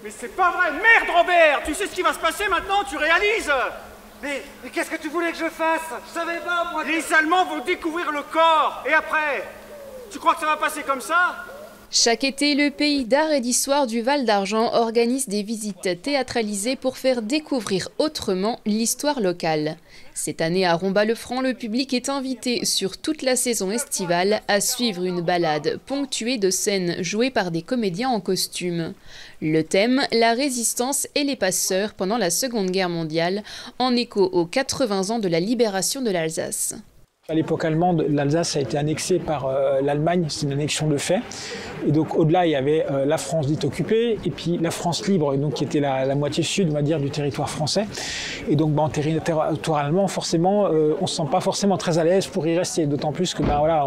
Mais c'est pas vrai! Merde, Robert! Tu sais ce qui va se passer maintenant? Tu réalises? Mais qu'est-ce que tu voulais que je fasse? Je savais pas, moi. Les Allemands vont découvrir le corps. Et après? Tu crois que ça va passer comme ça? Chaque été, le Pays d'art et d'histoire du Val d'Argent organise des visites théâtralisées pour faire découvrir autrement l'histoire locale. Cette année à Romba-le-Franc, le public est invité sur toute la saison estivale à suivre une balade ponctuée de scènes jouées par des comédiens en costume. Le thème, la résistance et les passeurs pendant la Seconde Guerre mondiale, en écho aux 80 ans de la libération de l'Alsace. À l'époque allemande, l'Alsace a été annexée par l'Allemagne, c'est une annexion de fait. Et donc au-delà, il y avait la France dite occupée et puis la France libre, donc, qui était la moitié sud, on va dire, du territoire français. Et donc en territoire allemand, forcément, on ne se sent pas forcément très à l'aise pour y rester. D'autant plus que voilà,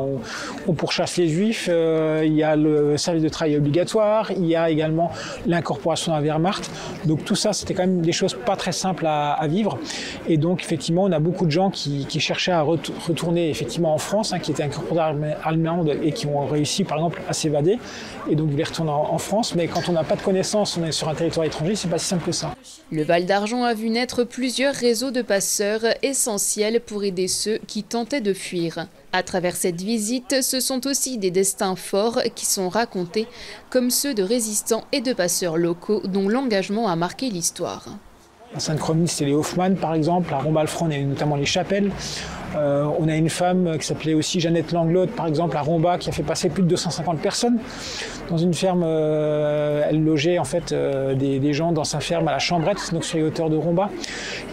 on pourchasse les Juifs, il y a le service de travail obligatoire, il y a également l'incorporation à Wehrmacht. Donc tout ça, c'était quand même des choses pas très simples à vivre. Et donc effectivement, on a beaucoup de gens qui cherchaient à retourner effectivement en France, qui étaient incorporés allemandes et qui ont réussi par exemple à s'évader et donc voulaient retourner en France. Mais quand on n'a pas de connaissances, on est sur un territoire étranger, c'est pas si simple que ça. Le Val d'Argent a vu naître plusieurs réseaux de passeurs essentiels pour aider ceux qui tentaient de fuir. À travers cette visite, ce sont aussi des destins forts qui sont racontés, comme ceux de résistants et de passeurs locaux dont l'engagement a marqué l'histoire. À Sainte-Croix, c'est les Hoffmann par exemple, à Romba-le-Franc, on a notamment les Chapelles. On a une femme qui s'appelait aussi Jeannette Langlotte, par exemple, à Romba, qui a fait passer plus de 250 personnes. Dans une ferme, elle logeait en fait des gens dans sa ferme à la Chambrette, donc sur les hauteurs de Romba.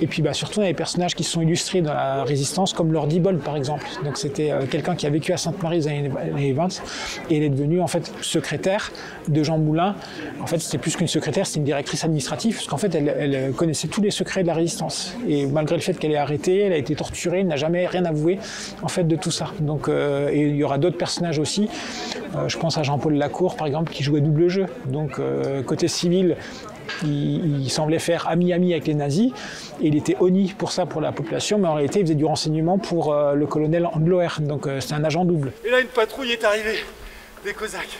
Et puis surtout, on a des personnages qui sont illustrés dans la résistance, comme Lord Diebold, par exemple. Donc c'était quelqu'un qui a vécu à Sainte-Marie dans les années 20, et elle est devenue en fait secrétaire de Jean Moulin. En fait, c'était plus qu'une secrétaire, c'était une directrice administrative, parce qu'en fait, elle connaissait tous les secrets de la résistance. Et malgré le fait qu'elle est arrêtée, elle a été torturée, elle n'a jamais rien avoué en fait de tout ça. Donc, et il y aura d'autres personnages aussi. Je pense à Jean-Paul Lacour, par exemple, qui jouait double jeu. Donc, côté civil, il semblait faire ami-ami avec les nazis, et il était honni pour ça, pour la population, mais en réalité, il faisait du renseignement pour le colonel Andloer. Donc, c'est un agent double. Et là, une patrouille est arrivée, des Cosaques.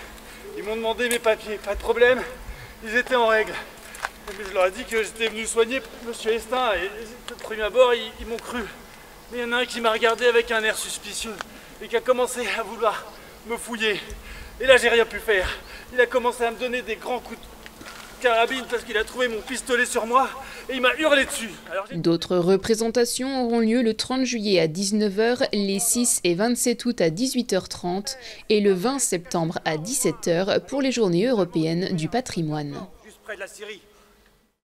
Ils m'ont demandé mes papiers, pas de problème, ils étaient en règle. Je leur ai dit que j'étais venu soigner M. Estin, et de premier abord, ils m'ont cru. Mais il y en a un qui m'a regardé avec un air suspicieux et qui a commencé à vouloir me fouiller. Et là, j'ai rien pu faire. Il a commencé à me donner des grands coups de carabine parce qu'il a trouvé mon pistolet sur moi et il m'a hurlé dessus. D'autres représentations auront lieu le 30 juillet à 19 h, les 6 et 27 août à 18 h 30 et le 20 septembre à 17 h pour les journées européennes du patrimoine. Juste près de la Syrie.